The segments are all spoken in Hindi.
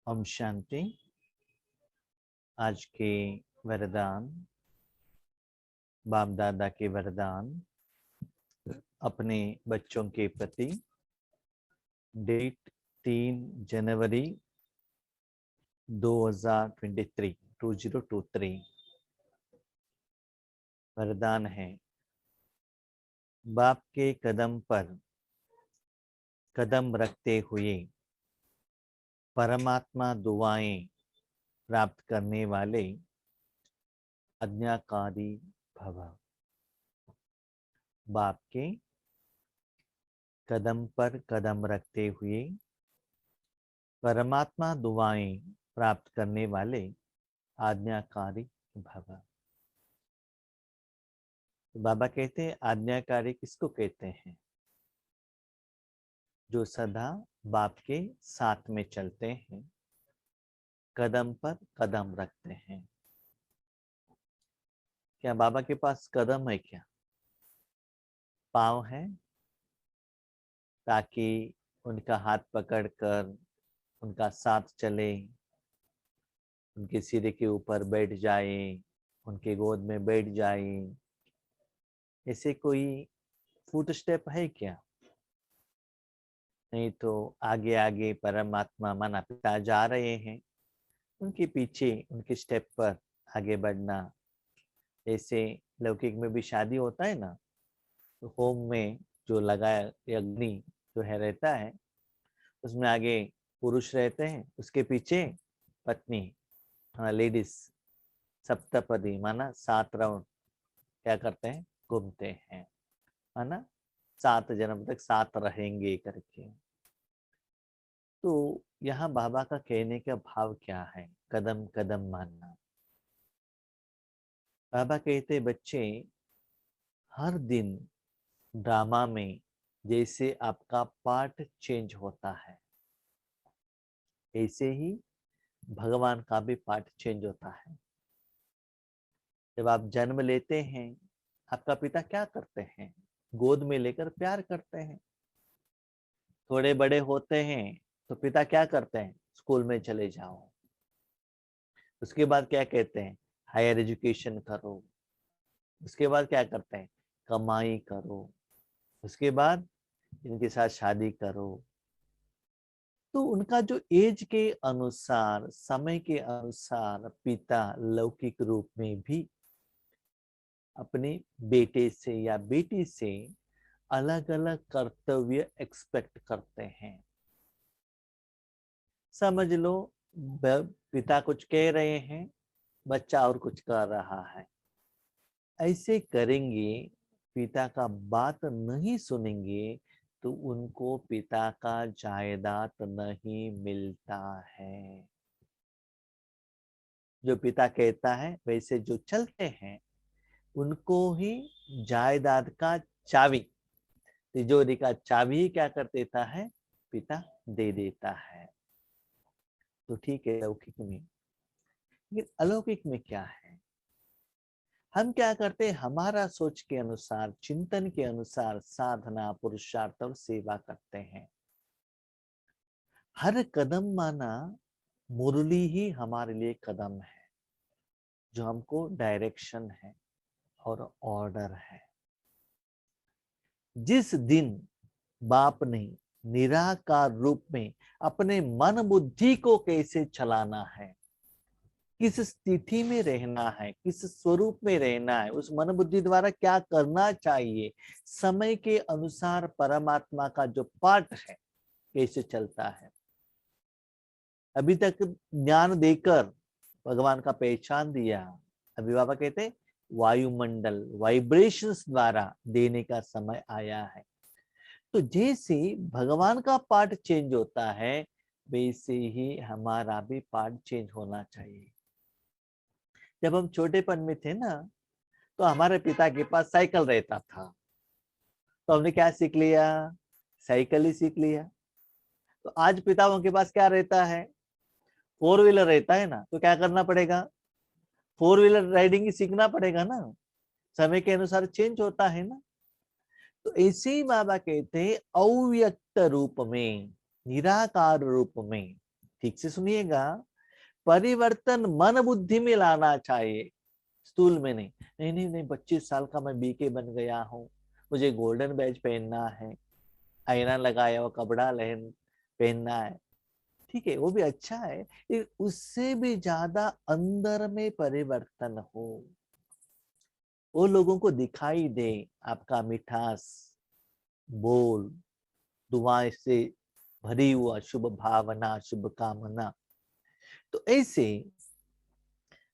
ओम शांति। आज के वरदान, बाप दादा के वरदान अपने बच्चों के प्रति। डेट 3 जनवरी 2023 वरदान है, बाप के कदम पर कदम रखते हुए परमात्मा दुआएं प्राप्त करने वाले आज्ञाकारी भव। बाप के कदम पर कदम रखते हुए परमात्मा दुआएं प्राप्त करने वाले आज्ञाकारी भव। तो बाबा कहते हैं आज्ञाकारी किसको कहते हैं? जो सदा बाप के साथ में चलते हैं, कदम पर कदम रखते हैं। क्या बाबा के पास कदम है? क्या पाँव है? ताकि उनका हाथ पकड़कर उनका साथ चले, उनके सिर के ऊपर बैठ जाए, उनके गोद में बैठ जाए। ऐसे कोई फुट स्टेप है क्या? नहीं तो आगे आगे परमात्मा माना पिता जा रहे हैं, उनके पीछे उनके स्टेप पर आगे बढ़ना। जैसे लौकिक में भी शादी होता है ना, तो होम में जो लगाया अग्नि जो है रहता है, उसमें आगे पुरुष रहते हैं, उसके पीछे पत्नी, लेडीज। सप्तपदी माना 7 राउंड क्या करते हैं? घूमते हैं, है ना। 7 जन्म तक साथ रहेंगे करके। तो यहाँ बाबा का कहने का भाव क्या है? कदम कदम मानना। बाबा कहते बच्चे, हर दिन ड्रामा में जैसे आपका पार्ट चेंज होता है, ऐसे ही भगवान का भी पार्ट चेंज होता है। जब आप जन्म लेते हैं, आपका पिता क्या करते हैं? गोद में लेकर प्यार करते हैं। थोड़े बड़े होते हैं तो पिता क्या करते हैं? स्कूल में चले जाओ। उसके बाद क्या कहते हैं? हायर एजुकेशन करो। उसके बाद क्या करते हैं? कमाई करो। उसके बाद इनके साथ शादी करो। तो उनका जो एज के अनुसार, समय के अनुसार पिता लौकिक रूप में भी अपने बेटे से या बेटी से अलग अलग कर्तव्य एक्सपेक्ट करते हैं। समझ लो पिता कुछ कह रहे हैं, बच्चा और कुछ कर रहा है। ऐसे करेंगे, पिता का बात नहीं सुनेंगे तो उनको पिता का जायदाद नहीं मिलता है। जो पिता कहता है वैसे जो चलते हैं, उनको ही जायदाद का चाबी, तिजोरी का चाबी क्या कर देता है? पिता दे देता है। तो ठीक है लौकिक में, लेकिन अलौकिक में क्या है? हम क्या करते हैं? हमारा सोच के अनुसार, चिंतन के अनुसार साधना, पुरुषार्थ और सेवा करते हैं। हर कदम माना मुरली ही हमारे लिए कदम है, जो हमको डायरेक्शन है और ऑर्डर है। जिस दिन बाप ने निराकार रूप में अपने मन बुद्धि को कैसे चलाना है, किस स्थिति में रहना है, किस स्वरूप में रहना है, उस मन बुद्धि द्वारा क्या करना चाहिए, समय के अनुसार परमात्मा का जो पाठ है कैसे चलता है। अभी तक ज्ञान देकर भगवान का पहचान दिया, अभी बाबा कहते वायुमंडल वाइब्रेशंस द्वारा देने का समय आया है। तो जैसे भगवान का पार्ट चेंज होता है, वैसे ही हमारा भी पार्ट चेंज होना चाहिए। जब हम छोटेपन में थे ना, तो हमारे पिता के पास साइकिल रहता था, तो हमने क्या सीख लिया? साइकिल ही सीख लिया। तो आज पिताओं के पास क्या रहता है? 4 व्हीलर रहता है ना, तो क्या करना पड़ेगा? 4 व्हीलर राइडिंग ही सीखना पड़ेगा ना। समय के अनुसार चेंज होता है ना। तो ऐसे ही बाबा कहते हैं अव्यक्त रूप में, निराकार रूप में ठीक से सुनिएगा, परिवर्तन मन बुद्धि में लाना चाहिए, स्थूल में नहीं। नहीं नहीं नहीं, 25 साल का मैं बीके बन गया हूँ, मुझे गोल्डन बैज पहनना है, आईना लगाया हुआ कपड़ा लहन पहनना है, ठीक है, वो भी अच्छा है, लेकिन उससे भी ज्यादा अंदर में परिवर्तन हो, वो लोगों को दिखाई दे, आपका मिठास बोल, दुआएं से भरी हुआ शुभ भावना, शुभ कामना। तो ऐसे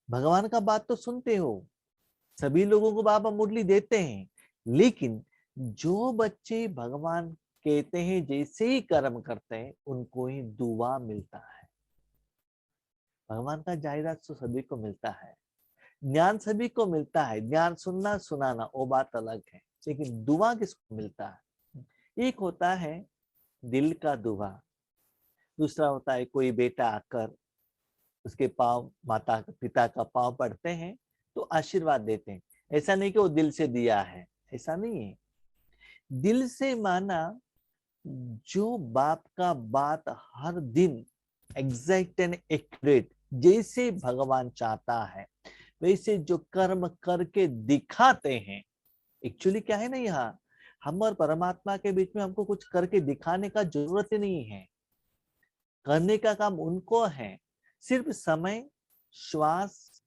भगवान का बात तो सुनते हो, सभी लोगों को बाबा मुरली देते हैं, लेकिन जो बच्चे भगवान कहते हैं जैसे ही कर्म करते हैं उनको ही दुआ मिलता है। भगवान का जायदाद तो सभी को मिलता है, ज्ञान सभी को मिलता है, ज्ञान सुनना सुनाना वो बात अलग है, लेकिन दुआ किसको मिलता है? एक होता है दिल का दुआ, दूसरा होता है कोई बेटा आकर उसके पाँव, माता पिता का पाँव पड़ते हैं तो आशीर्वाद देते हैं। ऐसा नहीं कि वो दिल से दिया है, ऐसा नहीं है। दिल से माना जो बाप का बात हर दिन एग्जैक्ट एंड एक्यूरेट जैसे भगवान चाहता है वैसे जो कर्म करके दिखाते हैं। एक्चुअली क्या है ना, यहाँ हम और परमात्मा के बीच में हमको कुछ करके दिखाने का जरूरत ही नहीं है, करने का काम उनको है, सिर्फ समय, श्वास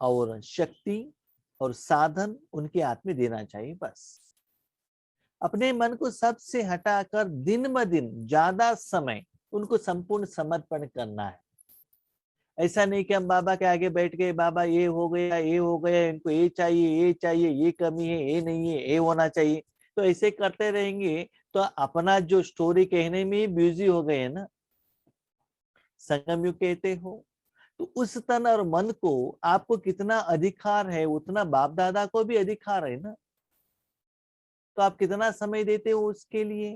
और शक्ति और साधन उनके हाथ में देना चाहिए बस। अपने मन को सबसे हटाकर दिन ब दिन ज्यादा समय उनको संपूर्ण समर्पण करना है। ऐसा नहीं कि हम बाबा के आगे बैठ के बाबा ये हो गया, ये हो गया, इनको ये चाहिए, ये चाहिए, ये कमी है, ये नहीं है, ये होना चाहिए, तो ऐसे करते रहेंगे तो अपना जो स्टोरी कहने में ही बिजी हो गए है ना। संगम युग कहते हो तो उस तन और मन को आपको कितना अधिकार है उतना बाप दादा को भी अधिकार है ना। तो आप कितना समय देते हो उसके लिए,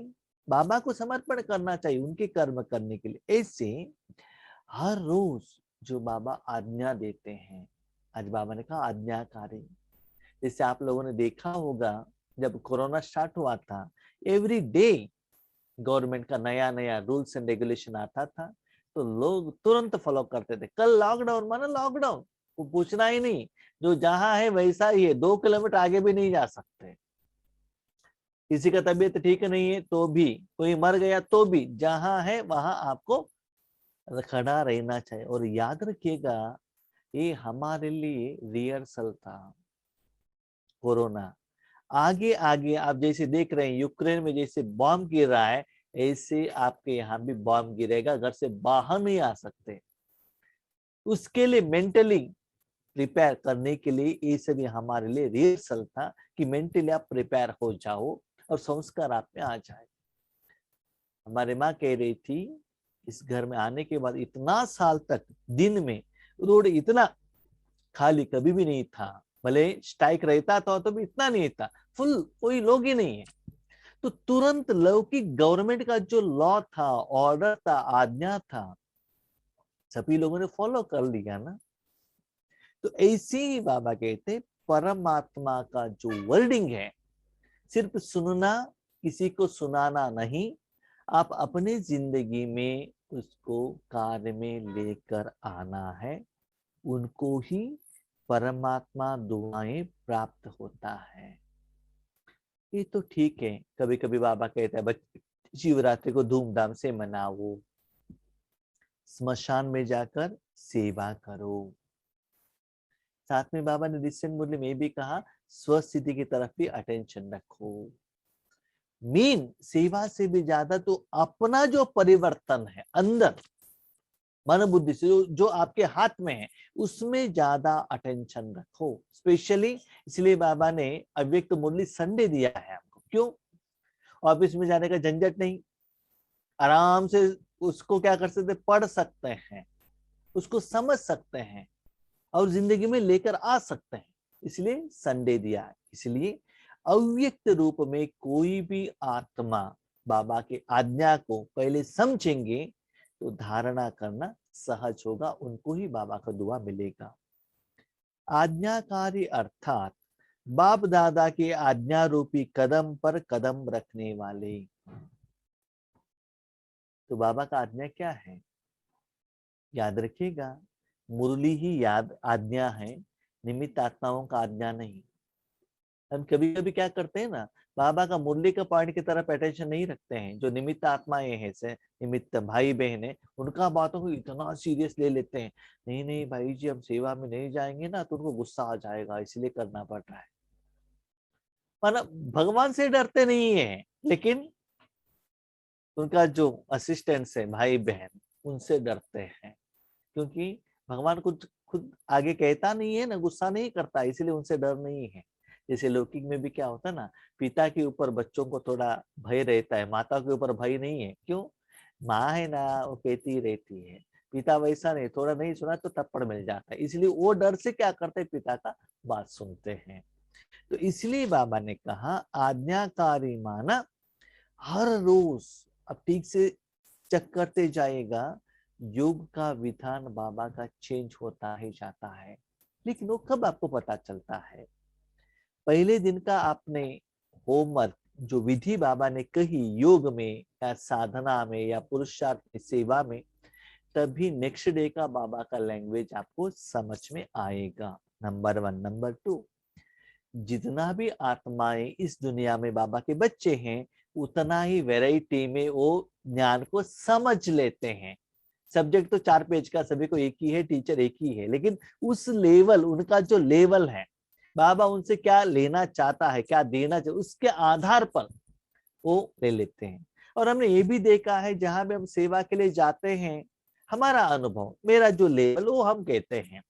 बाबा को समर्पण करना चाहिए उनके कर्म करने के लिए। ऐसे हर रोज जो बाबा आज्ञा देते हैं, आज बाबा ने कहा आज्ञाकारी, जैसे आप लोगों ने देखा होगा जब कोरोना स्टार्ट हुआ था, एवरी डे गवर्नमेंट का नया नया रूल्स एंड रेगुलेशन आता था तो लोग तुरंत फॉलो करते थे। कल लॉकडाउन माना लॉकडाउन, वो पूछना ही नहीं, जो जहां है वैसा ही है, 2 किलोमीटर आगे भी नहीं जा सकते। किसी का तबीयत ठीक नहीं है तो भी, कोई मर गया तो भी, जहां है वहां आपको खड़ा रहना चाहिए। और याद रखिएगा ये हमारे लिए रिहर्सल था। कोरोना आगे आगे आप जैसे देख रहे हैं यूक्रेन में जैसे बॉम्ब गिर रहा है, ऐसे आपके यहाँ भी बॉम्ब गिरेगा, घर से बाहर नहीं आ सकते। उसके लिए मेंटली प्रिपेयर करने के लिए ये सभी हमारे लिए रिहर्सल था कि मेंटली आप प्रिपेयर हो जाओ और संस्कार आप में आ जाए। हमारी माँ कह रही थी इस घर में आने के बाद इतना साल तक दिन में रोड इतना खाली कभी भी नहीं था, भले स्ट्राइक रहता था तो भी इतना नहीं था, फुल कोई लोग ही नहीं है। तो तुरंत लौकिक गवर्नमेंट का जो लॉ था, ऑर्डर था, आज्ञा था, सभी लोगों ने फॉलो कर लिया ना। तो ऐसे ही बाबा कहते परमात्मा का जो वर्डिंग है सिर्फ सुनना, किसी को सुनाना नहीं, आप अपनी जिंदगी में उसको कार्य में लेकर आना है, उनको ही परमात्मा दुआएं प्राप्त होता है। ये तो ठीक है, कभी कभी बाबा कहता है बच्चे शिवरात्रि को धूमधाम से मनाओ, स्मशान में जाकर सेवा करो। साथ में बाबा ने रिसेंट मुरली में भी कहा स्वस्थिति की तरफ भी अटेंशन रखो। मेन सेवा से भी ज्यादा तो अपना जो परिवर्तन है अंदर मन बुद्धि से जो आपके हाथ में है उसमें ज्यादा अटेंशन रखो स्पेशली। इसलिए बाबा ने अव्यक्त मुरली संडे दिया है हमको। क्यों? ऑफिस में जाने का झंझट नहीं, आराम से उसको क्या कर सकते, पढ़ सकते हैं, उसको समझ सकते हैं और जिंदगी में लेकर आ सकते हैं, इसलिए संडे दिया है। इसलिए अव्यक्त रूप में कोई भी आत्मा बाबा के आज्ञा को पहले समझेंगे तो धारणा करना सहज होगा, उनको ही बाबा का दुआ मिलेगा। आज्ञाकारी अर्थात बाप दादा के आज्ञा रूपी कदम पर कदम रखने वाले। तो बाबा का आज्ञा क्या है? याद रखिएगा, मुरली ही याद आज्ञा है, निमित्त आत्माओं का आज्ञा नहीं। हम कभी कभी क्या करते हैं ना, बाबा का मुरली का पॉइंट की तरफ अटेंशन नहीं रखते हैं। जो निमित्त आत्माएं हैं से निमित्त भाई बहन है, उनका बातों को इतना सीरियस ले लेते हैं। नहीं नहीं भाई जी, हम सेवा में नहीं जाएंगे ना तो उनको गुस्सा आ जाएगा, इसलिए करना पड़ रहा है। मतलब भगवान से डरते नहीं है, लेकिन उनका जो असिस्टेंट्स है भाई बहन, उनसे डरते हैं। क्योंकि भगवान कुछ खुद आगे कहता नहीं है ना, गुस्सा नहीं करता, इसलिए उनसे डर नहीं है। जैसे लौकिक में भी क्या होता है ना, पिता के ऊपर बच्चों को थोड़ा भय रहता है, माता के ऊपर भय नहीं है। क्यों? माँ है ना, वो कहती रहती है। पिता वैसा नहीं, थोड़ा नहीं सुना तो थप्पड़ मिल जाता है, इसलिए वो डर से क्या करते हैं, पिता का बात सुनते हैं। तो इसलिए बाबा ने कहा आज्ञाकारी माना, हर रोज अब ठीक से चेक करते जाएगा, योग का विधान बाबा का चेंज होता ही जाता है। लेकिन वो कब आपको पता चलता है? पहले दिन का आपने होमवर्क, जो विधि बाबा ने कही योग में या साधना में या पुरुषार्थ में सेवा में, तभी नेक्स्ट डे का बाबा का लैंग्वेज आपको समझ में आएगा। नंबर 1। नंबर 2, जितना भी आत्माएं इस दुनिया में बाबा के बच्चे हैं, उतना ही वैरायटी में वो ज्ञान को समझ लेते हैं। सब्जेक्ट तो 4 पेज का, सभी को एक ही है, टीचर एक ही है, लेकिन उस लेवल, उनका जो लेवल है, बाबा उनसे क्या लेना चाहता है, क्या देना चाहिए, उसके आधार पर वो ले लेते हैं। और हमने ये भी देखा है, जहां भी हम सेवा के लिए जाते हैं, हमारा अनुभव, मेरा जो लेवल, वो हम कहते हैं,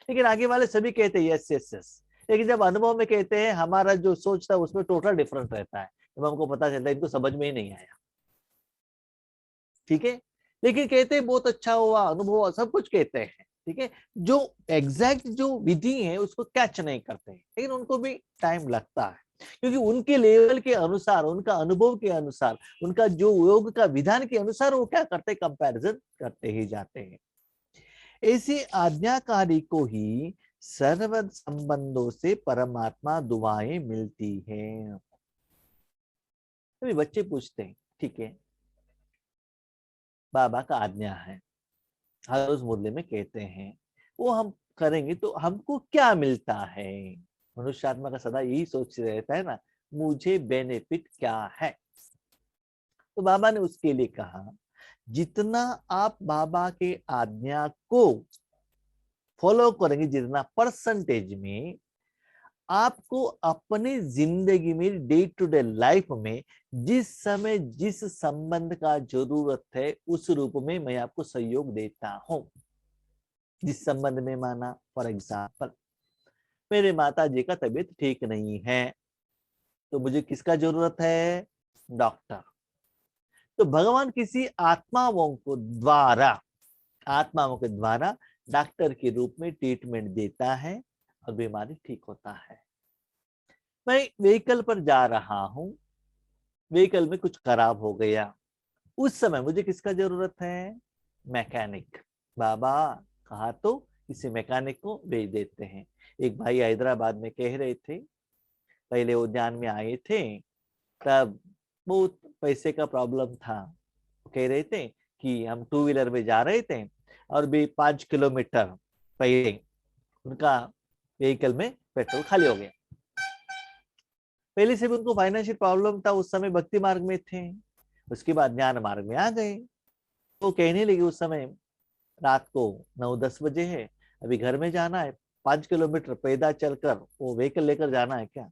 लेकिन आगे वाले सभी कहते हैं यस यस यस। लेकिन जब अनुभव में कहते हैं, हमारा जो सोच था उसमें टोटल डिफरेंट रहता है। जब हमको पता चलता है इनको समझ में ही नहीं आया, ठीक है, लेकिन कहते हैं बहुत अच्छा हुआ, अनुभव हुआ, सब कुछ कहते हैं, ठीक है। जो एग्जैक्ट जो विधि है उसको कैच नहीं करते हैं, लेकिन उनको भी टाइम लगता है, क्योंकि उनके लेवल के अनुसार, उनका अनुभव के अनुसार, उनका जो योग का विधान के अनुसार वो क्या करते हैं, कंपैरिजन करते ही जाते हैं। ऐसे आज्ञाकारी को ही सर्व संबंधों से परमात्मा दुआएं मिलती हैं। अभी बच्चे पूछते हैं, ठीक है, बाबा का आज्ञा है, हर रोज मुरली में कहते हैं, वो हम करेंगे तो हमको क्या मिलता है? मनुष्य आत्मा का सदा यही सोच रहता है ना, मुझे बेनिफिट क्या है? तो बाबा ने उसके लिए कहा, जितना आप बाबा के आज्ञा को फॉलो करेंगे, जितना परसेंटेज में आपको अपनी जिंदगी में, डे टू डे लाइफ में, जिस समय जिस संबंध का जरूरत है, उस रूप में मैं आपको सहयोग देता हूं। जिस संबंध में, माना फॉर एग्जाम्पल, मेरे माता जी का तबीयत ठीक नहीं है, तो मुझे किसका जरूरत है? डॉक्टर। तो भगवान किसी आत्माओं के द्वारा डॉक्टर के रूप में ट्रीटमेंट देता है और बीमारी ठीक होता है। मैं व्हीकल पर जा रहा हूं, व्हीकल में कुछ खराब हो गया, उस समय मुझे किसका जरूरत है? मैकेनिक। बाबा कहा तो किसी मैकेनिक को भेज देते हैं। एक भाई हैदराबाद में कह रहे थे, पहले वो ध्यान में आए थे, तब बहुत पैसे का प्रॉब्लम था। कह रहे थे कि हम 2 व्हीलर में जा रहे थे और भी 5 किलोमीटर पहले उनका व्हीकल में पेट्रोल खाली हो गया। पहले से भी उनको फाइनेंशियल प्रॉब्लम था, उस समय भक्ति मार्ग में थे, उसके बाद ज्ञान मार्ग में आ गए। तो कहने लगे उस समय रात को 9-10 बजे है, अभी घर में जाना है, 5 किलोमीटर पैदल चलकर वो व्हीकल लेकर जाना है क्या?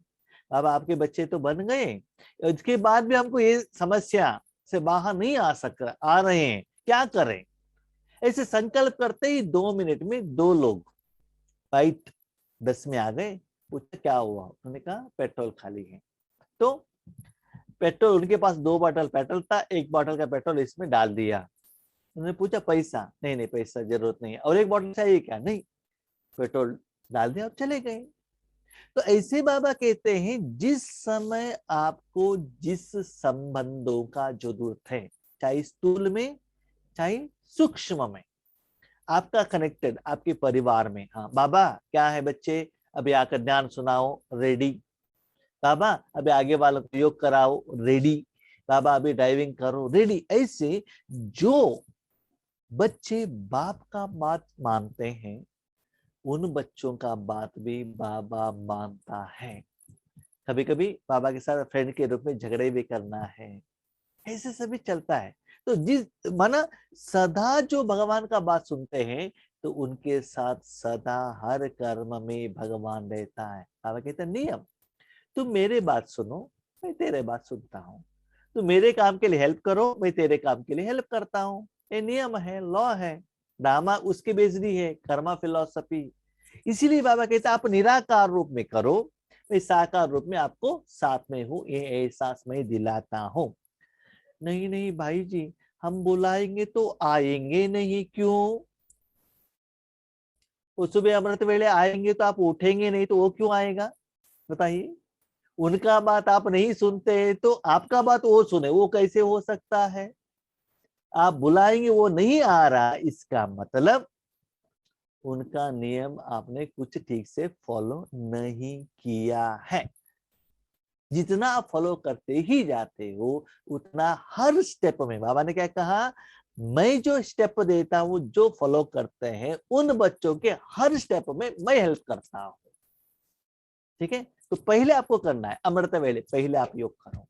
अब आपके बच्चे तो बन गए, इसके बाद भी हमको ये समस्या से बाहर नहीं आ रहे हैं, क्या करें? ऐसे संकल्प करते ही 2 मिनट में 2 लोग बाइट 10 में आ गए। पूछा क्या हुआ? उन्होंने कहा पेट्रोल खाली है। तो पेट्रोल, उनके पास 2 बॉटल पेट्रोल था, 1 बॉटल का पेट्रोल इसमें डाल दिया। उन्होंने पूछा पैसा? नहीं नहीं, पैसा जरूरत नहीं है। और 1 बॉटल चाहिए क्या? नहीं। पेट्रोल डाल दिया और चले गए। तो ऐसे बाबा कहते हैं, जिस समय आपको जिस संबंधों का जरूरत है, चाहे स्थूल में चाहे सूक्ष्म में, आपका कनेक्टेड आपके परिवार में, हाँ बाबा क्या है बच्चे, अभी आकर ज्ञान सुनाओ, रेडी। बाबा अभी आगे वालों को योग कराओ, रेडी। बाबा अभी ड्राइविंग करो, रेडी। ऐसे जो बच्चे बाप का बात मानते हैं, उन बच्चों का बात भी बाबा मानता है। कभी कभी बाबा के साथ फ्रेंड के रूप में झगड़े भी करना है, ऐसे सभी चलता है। तो जिस माना सदा जो भगवान का बात सुनते हैं, तो उनके साथ सदा हर कर्म में भगवान रहता है। बाबा कहते हैं नियम, तुम मेरे बात सुनो, मैं तेरे बात सुनता हूँ। तुम मेरे काम के लिए हेल्प करो, मैं तेरे काम के लिए हेल्प करता हूँ। ये नियम है, लॉ है। ड्रामा उसके बेस्ड है, कर्मा फिलोसफी। इसीलिए बाबा कहते हैं आप निराकार रूप में करो, मैं साकार रूप में आपको साथ में हूँ, ये एहसास मैं दिलाता हूँ। नहीं नहीं भाई जी, हम बुलाएंगे तो आएंगे नहीं, क्यों? वो सुबह अमृत वेले आएंगे तो आप उठेंगे नहीं, तो वो क्यों आएगा? बताइए। उनका बात आप नहीं सुनते तो आपका बात वो सुने, वो कैसे हो सकता है? आप बुलाएंगे वो नहीं आ रहा, इसका मतलब उनका नियम आपने कुछ ठीक से फॉलो नहीं किया है। जितना आप फॉलो करते ही जाते हो, उतना हर स्टेप में बाबा ने क्या कहा, मैं जो स्टेप देता हूं, जो फॉलो करते हैं उन बच्चों के हर स्टेप में मैं हेल्प करता हूं। ठीक है, तो पहले आपको करना है अमृत वेले, पहले आप योग करो,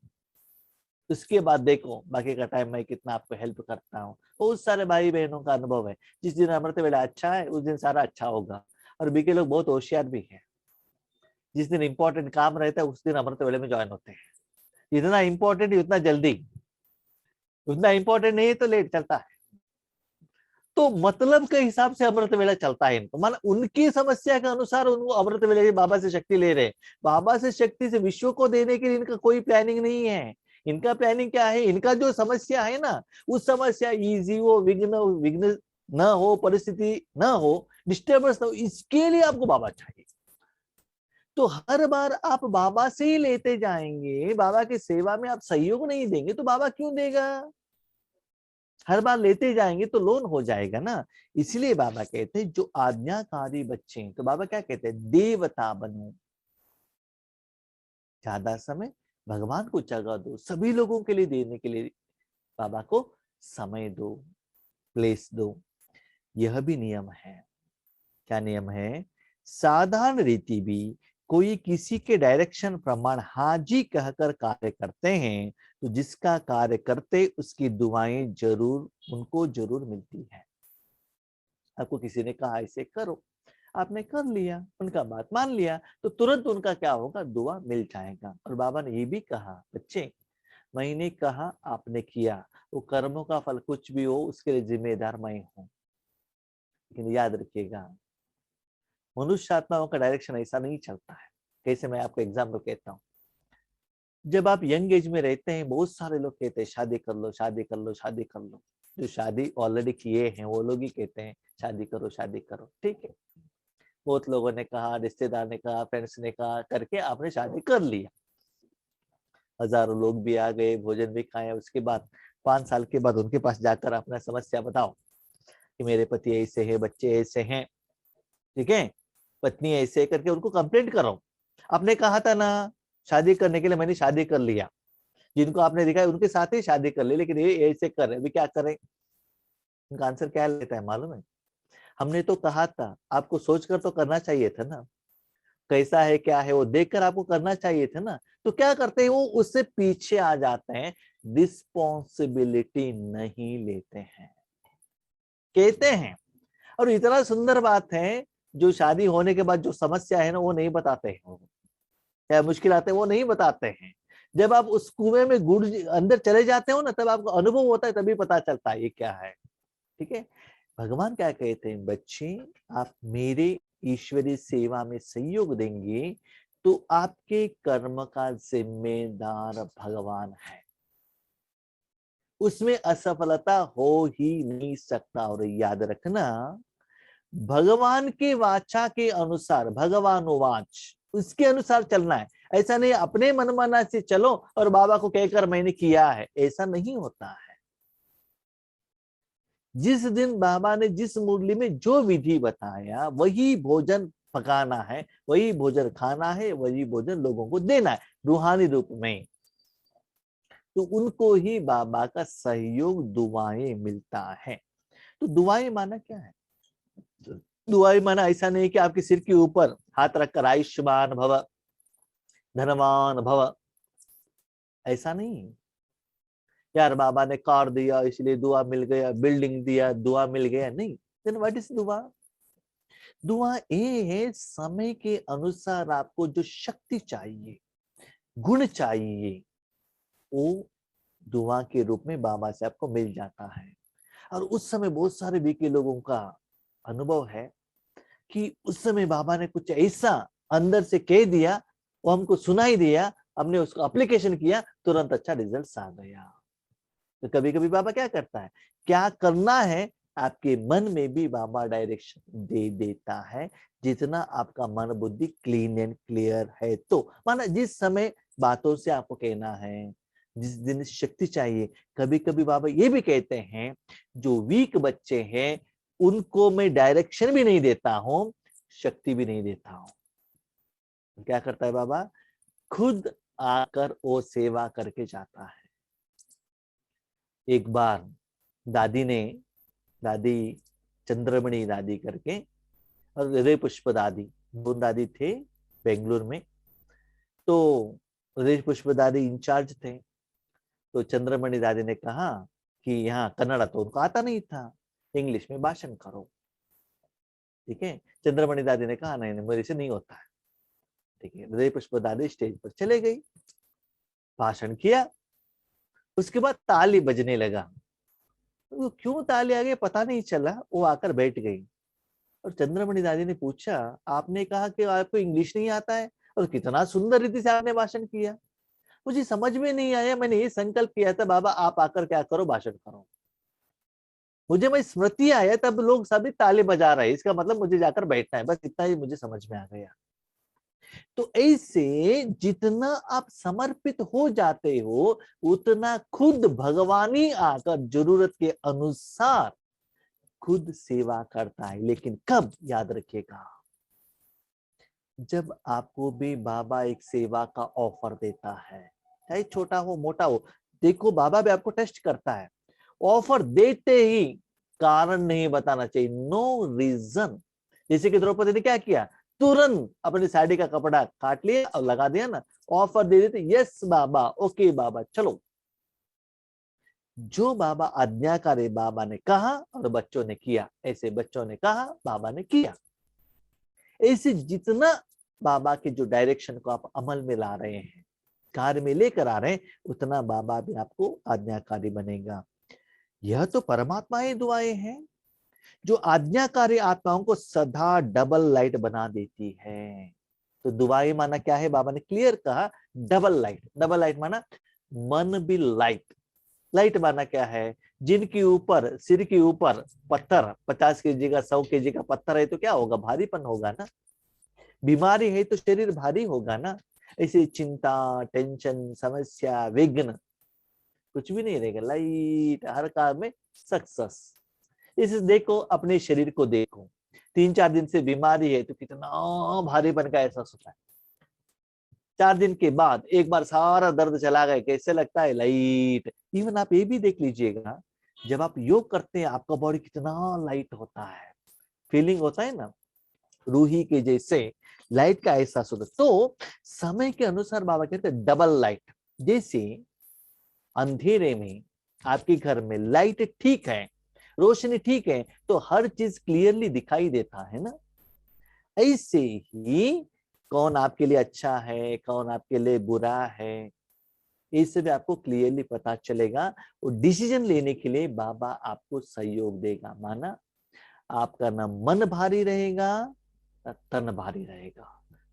उसके बाद देखो बाकी का टाइम मैं कितना आपको हेल्प करता हूँ। बहुत सारे भाई बहनों का अनुभव है, जिस दिन अमृत वेला अच्छा है उस दिन सारा अच्छा होगा। और बीके लोग बहुत होशियार भी है, जिस दिन इंपॉर्टेंट काम रहता है उस दिन अमृत वेले में ज्वाइन होते हैं। जितना इंपॉर्टेंट उतना जल्दी, उतना इंपॉर्टेंट नहीं है तो लेट चलता है। तो मतलब के हिसाब से अमृत वेला चलता है इनको, मान उनकी समस्या के अनुसार उनको अमृत वेले बाबा से शक्ति ले रहे हैं। बाबा से शक्ति से विश्व को देने के लिए इनका कोई प्लानिंग नहीं है। इनका प्लानिंग क्या है, इनका जो समस्या है ना, उस समस्या इजी हो, विघ्न विघ्न न हो, परिस्थिति न हो, डिस्टर्बेंस न हो, इसके लिए आपको बाबा चाहिए। तो हर बार आप बाबा से ही लेते जाएंगे, बाबा की सेवा में आप सहयोग नहीं देंगे तो बाबा क्यों देगा? हर बार लेते जाएंगे तो लोन हो जाएगा ना। इसलिए बाबा कहते हैं जो आज्ञाकारी बच्चे हैं, तो बाबा क्या कहते हैं, देवता बनो, ज्यादा समय भगवान को जगह दो, सभी लोगों के लिए देने के लिए बाबा को समय दो, प्लेस दो। यह भी नियम है। क्या नियम है? साधारण रीति भी कोई किसी के डायरेक्शन प्रमाण हाजी कहकर कार्य करते हैं, तो जिसका कार्य करते उसकी दुआएं जरूर उनको जरूर मिलती है। आपको किसी ने कहा ऐसे करो, आपने कर लिया, उनका बात मान लिया, तो तुरंत उनका क्या होगा, दुआ मिल जाएगा। और बाबा ने ये भी कहा, बच्चे मैंने कहा आपने किया, वो कर्मों का फल कुछ भी हो उसके लिए जिम्मेदार मैं हूं। लेकिन याद रखिएगा, मनुष्य आत्माओं का डायरेक्शन ऐसा नहीं चलता है। कैसे, मैं आपको एग्जाम्पल कहता हूँ। जब आप यंग एज में रहते हैं, बहुत सारे लोग कहते हैं शादी कर लो, शादी कर लो, शादी कर लो। जो शादी ऑलरेडी किए हैं वो लोग ही कहते हैं शादी करो, शादी करो। ठीक है, बहुत लोगों ने कहा, रिश्तेदार ने कहा, फ्रेंड्स ने कहा, करके आपने शादी कर लिया। हजारों लोग भी आ गए, भोजन भी खाया। उसके बाद 5 साल के बाद उनके पास जाकर अपना समस्या बताओ कि मेरे पति ऐसे है, बच्चे ऐसे हैं, ठीक है, पत्नी ऐसे, करके उनको कंप्लेंट करो। आपने कहा था ना शादी करने के लिए, मैंने शादी कर लिया, जिनको आपने दिखाया उनके साथ ही शादी कर ली, लेकिन ये ऐसे कर रहे, अभी क्या करें? उनका आंसर क्या लेता है मालूम है? हमने तो कहा था, आपको सोचकर तो करना चाहिए था ना, कैसा है क्या है वो देखकर आपको करना चाहिए था ना। तो क्या करते हैं, वो उससे पीछे आ जाते हैं, रिस्पॉन्सिबिलिटी नहीं लेते हैं, कहते हैं। और इतना सुंदर बात है, जो शादी होने के बाद जो समस्या है ना वो नहीं बताते हैं, क्या मुश्किल आते हैं वो नहीं बताते हैं। जब आप उस कुएं में गुड़ अंदर चले जाते हो ना, तब आपको अनुभव होता है, तभी पता चलता है ये क्या है। ठीक है, भगवान क्या कहते हैं, बच्चे आप मेरे ईश्वरीय सेवा में सहयोग देंगे तो आपके कर्म का जिम्मेदार भगवान है, उसमें असफलता हो ही नहीं सकता। और याद रखना, भगवान के वाचा के अनुसार, भगवान वाच, उसके अनुसार चलना है। ऐसा नहीं अपने मनमाना से चलो और बाबा को कहकर मैंने किया है, ऐसा नहीं होता है। जिस दिन बाबा ने जिस मुरली में जो विधि बताया वही भोजन पकाना है, वही भोजन खाना है, वही भोजन लोगों को देना है रूहानी रूप में। तो उनको ही बाबा का सहयोग दुआएं मिलता है। तो दुआएं माना क्या है? दुआएं माना ऐसा नहीं कि आपके सिर के ऊपर हाथ रखकर आयुष्मान भव, धनवान भव, ऐसा नहीं। यार बाबा ने कार दिया इसलिए दुआ मिल गया, बिल्डिंग दिया दुआ मिल गया, नहीं। देन व्हाट इज दुआ? दुआ ये है समय के अनुसार आपको जो शक्ति चाहिए, गुण चाहिए, वो दुआ के रूप में बाबा से आपको मिल जाता है। और उस समय बहुत सारे बीके लोगों का अनुभव है कि उस समय बाबा ने कुछ ऐसा अंदर से कह दिया, वो हमको सुनाई दिया, हमने उसको एप्लीकेशन किया, तुरंत अच्छा रिजल्ट आ गया। तो कभी कभी बाबा क्या करता है, क्या करना है आपके मन में भी बाबा डायरेक्शन दे देता है, जितना आपका मन बुद्धि क्लीन एंड क्लियर है। तो माना जिस समय बातों से आपको कहना है, जिस दिन शक्ति चाहिए। कभी कभी बाबा ये भी कहते हैं, जो वीक बच्चे हैं उनको मैं डायरेक्शन भी नहीं देता हूं, शक्ति भी नहीं देता हूं। क्या करता है बाबा? खुद आकर वो सेवा करके जाता है। एक बार दादी चंद्रमणि दादी करके और हृदय पुष्प दादी, दो दादी थे बेंगलुरु में। तो हृदय पुष्प दादी इंचार्ज थे। तो चंद्रमणि दादी ने कहा कि यहाँ कन्नड़ा तो उनको आता नहीं था, इंग्लिश में भाषण करो। ठीक है, चंद्रमणि दादी ने कहा नहीं नहीं मेरे से नहीं होता है। ठीक है, हृदय पुष्प दादी स्टेज पर चले गई, भाषण किया। उसके बाद ताली बजने लगा। तो क्यों ताली आ गई पता नहीं चला, वो आकर बैठ गई। और चंद्रमणि दादी ने पूछा, आपने कहा कि आपको इंग्लिश नहीं आता है और कितना सुंदर रीति से आपने भाषण किया, मुझे समझ में नहीं आया। मैंने ये संकल्प किया था बाबा आप आकर क्या करो, भाषण करो। मुझे मैं स्मृति आया तब लोग सभी ताली बजा रहे हैं, इसका मतलब मुझे जाकर बैठना है, बस इतना ही मुझे समझ में आ गया। तो ऐसे जितना आप समर्पित हो जाते हो, उतना खुद भगवानी आकर जरूरत के अनुसार खुद सेवा करता है। लेकिन कब? याद रखिएगा, जब आपको भी बाबा एक सेवा का ऑफर देता है, चाहे छोटा हो मोटा हो। देखो बाबा भी आपको टेस्ट करता है। ऑफर देते ही कारण नहीं बताना चाहिए, नो रीजन। जैसे कि द्रौपदी ने क्या किया, तुरंत अपनी साड़ी का कपड़ा काट लिया और लगा दिया ना, ऑफर दे देते, यस बाबा, ओके बाबा, चलो। जो बाबा आज्ञाकारी, बाबा ने कहा और बच्चों ने किया, ऐसे बच्चों ने कहा बाबा ने किया। ऐसे जितना बाबा के जो डायरेक्शन को आप अमल में ला रहे हैं, कार्य में लेकर आ रहे हैं, उतना बाबा भी आपको आज्ञाकारी बनेगा। यह तो परमात्माएं दुआएं हैं जो आज्ञाकारी आत्माओं को सदा डबल लाइट बना देती है। तो दुआएं माना क्या है? बाबा ने क्लियर कहा, डबल लाइट। डबल लाइट माना मन भी लाइट। लाइट माना क्या है? जिनके ऊपर, सिर के ऊपर पत्थर 50 केजी का, 100 केजी का पत्थर है तो क्या होगा? भारीपन होगा ना। बीमारी है तो शरीर भारी होगा ना। ऐसे चिंता, टेंशन, समस्या, विघ्न कुछ भी नहीं रहेगा, लाइट, हर काम में सक्सेस। इसे देखो, अपने शरीर को देखो, 3-4 दिन से बीमारी है तो कितना भारीपन का एहसास होता है। 4 दिन के बाद एक बार सारा दर्द चला गया, कैसे लगता है? लाइट। इवन आप ये भी देख लीजिएगा, जब आप योग करते हैं आपका बॉडी कितना लाइट होता है, फीलिंग होता है ना, रूही के जैसे लाइट का एहसास होता है। तो समय के अनुसार बाबा कहते हैं डबल लाइट। जैसे अंधेरे में आपके घर में लाइट ठीक है, रोशनी ठीक है, तो हर चीज क्लियरली दिखाई देता है ना। ऐसे ही कौन आपके लिए अच्छा है, कौन आपके लिए बुरा है, इससे भी आपको क्लियरली पता चलेगा। और डिसीजन लेने के लिए बाबा आपको सहयोग देगा। माना आपका ना मन भारी रहेगा ना तन भारी रहेगा,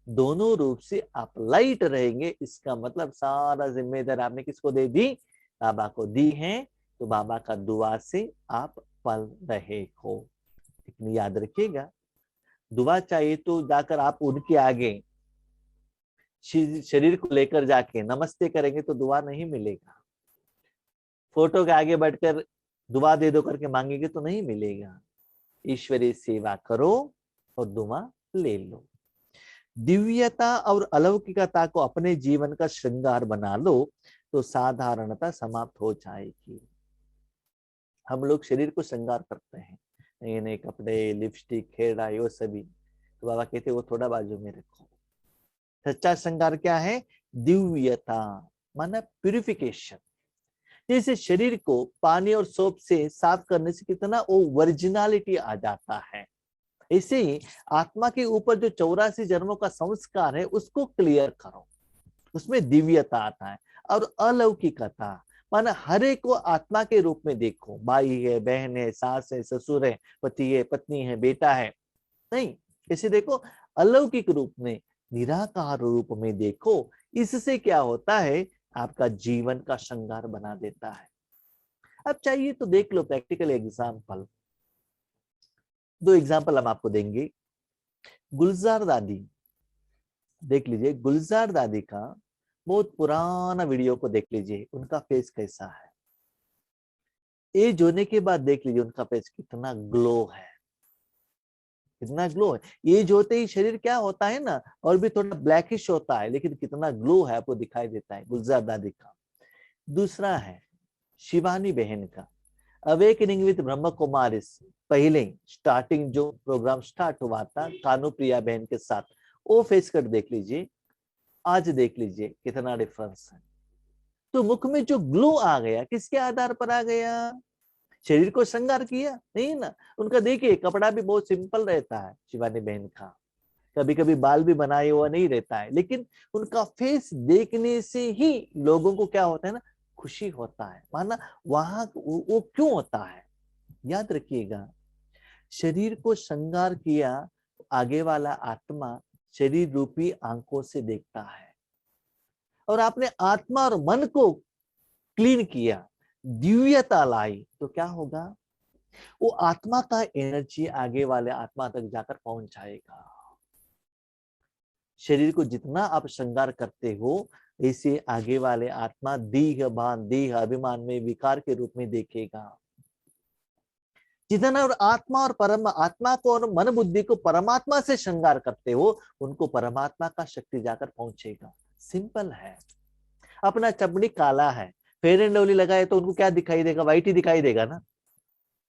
दोनों रूप से आप लाइट रहेंगे। इसका मतलब सारा जिम्मेदारी आपने किसको दे दी? बाबा को दी है। तो बाबा का दुआ से आप पल रहे हो। लेकिन याद रखिएगा, दुआ चाहिए तो जाकर आप उनके आगे शरीर को लेकर जाके नमस्ते करेंगे तो दुआ नहीं मिलेगा। फोटो के आगे बैठकर दुआ दे दो करके मांगेंगे तो नहीं मिलेगा। ईश्वरीय सेवा करो और दुआ ले लो। दिव्यता और अलौकिकता को अपने जीवन का श्रृंगार बना लो तो साधारणता समाप्त हो जाएगी। हम लोग शरीर को श्रृंगार करते हैं, नए नए कपड़े, लिपस्टिक, खेड़ा, ये सभी। तो बाबा कहते वो थोड़ा बाजू में रखो। सच्चा श्रृंगार क्या है? दिव्यता, माना प्यूरिफिकेशन। जैसे शरीर को पानी और सोप से साफ करने से कितना वो ओरिजिनलिटी आ जाता है, ऐसे ही आत्मा के ऊपर जो 84 जन्मों का संस्कार है उसको क्लियर करो, उसमें दिव्यता आता है। और अलौकिकता, माना हर एक को आत्मा के रूप में देखो, भाई है, बहन है, सास है, ससुर है, पति है, पत्नी है, बेटा है, नहीं, इसे देखो अलौकिक रूप में, निराकार रूप में देखो। इससे क्या होता है? आपका जीवन का श्रृंगार बना देता है। अब चाहिए तो देख लो प्रैक्टिकल एग्जाम्पल, 2 एग्जाम्पल हम आपको देंगे। गुलजार दादी, देख लीजिए गुलजार दादी का बहुत पुराना वीडियो को देख लीजिए, उनका फेस कैसा है। एज होने के बाद देख लीजिए उनका फेस कितना ग्लो है, कितना ग्लो है। एज होते ही शरीर क्या होता है ना, और भी थोड़ा ब्लैकिश होता है, लेकिन कितना ग्लो है आपको दिखाई देता है गुलजार दादी का। दूसरा है शिवानी बहन का, अवेकनिंग विद ब्रह्म कुमारिस, पहले स्टार्टिंग जो प्रोग्राम स्टार्ट हुआ था कानुप्रिया बहन के साथ, वो फेस कट देख लीजिए, आज देख लीजिए कितना डिफरेंस है। तो मुख में जो ग्लो आ गया किसके आधार पर आ गया? शरीर को श्रृंगार किया नहीं ना। उनका देखिए कपड़ा भी बहुत सिंपल रहता है शिवानी बहन का, कभी कभी बाल भी बनाए हुआ नहीं रहता है, लेकिन उनका फेस देखने से ही लोगों को क्या होता है ना, खुशी होता है। माना वहां वो क्यों होता है? याद रखिएगा, शरीर को श्रृंगार किया, आगे वाला आत्मा शरीर रूपी आंखों से देखता है, और आपने आत्मा और मन को क्लीन किया, दिव्यता लाई, तो क्या होगा? वो आत्मा का एनर्जी आगे वाले आत्मा तक जाकर पहुंच जाएगा। शरीर को जितना आप श्रृंगार करते हो, ऐसे आगे वाले आत्मा देह भान, देह अभिमान में विकार के रूप में देखेगा। जितना और आत्मा और परम आत्मा को और मन बुद्धि को परमात्मा से श्रृंगार करते हो, उनको परमात्मा का शक्ति जाकर पहुंचेगा। सिंपल है। अपना चमड़ी काला है, फेयर एंड लवली लगाए तो उनको क्या दिखाई देगा? व्हाइट ही दिखाई देगा ना,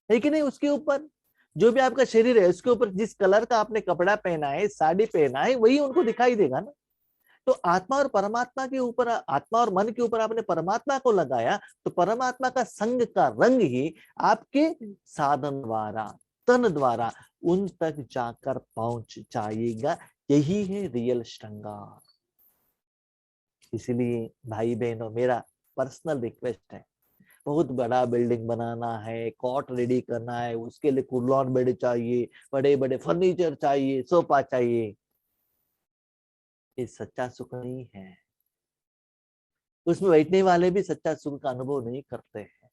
है कि नहीं? उसके ऊपर जो भी आपका शरीर है, उसके ऊपर जिस कलर का आपने कपड़ा पहना है, साड़ी पहना है, वही उनको दिखाई देगा ना। तो आत्मा और परमात्मा के ऊपर, आत्मा और मन के ऊपर आपने परमात्मा को लगाया, तो परमात्मा का संग का रंग ही आपके साधन द्वारा, तन द्वारा उन तक जाकर पहुंच जाएगा। यही है रियल श्रृंगार। इसलिए भाई बहनों, मेरा पर्सनल रिक्वेस्ट है, बहुत बड़ा बिल्डिंग बनाना है, कॉट रेडी करना है, उसके लिए कुर्लॉन बेड चाहिए, बड़े बड़े फर्नीचर चाहिए, सोफा चाहिए, ये सच्चा सुख नहीं है। उसमें बैठने वाले भी सच्चा सुख का अनुभव नहीं करते हैं।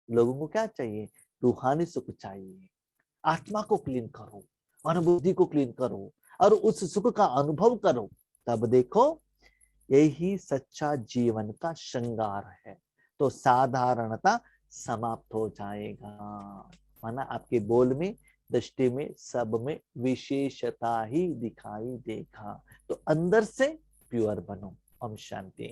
लोगों को क्या चाहिए? रूहानी सुख चाहिए। आत्मा को क्लीन करो, अनुभूति को क्लीन करो, और उस सुख का अनुभव करो, तब देखो यही सच्चा जीवन का श्रृंगार है। तो साधारणता समाप्त हो जाएगा, माना आपके बोल में, दृष्टि में, सब में विशेषता ही दिखाई देगा। तो अंदर से प्योर बनो। ओम शांति।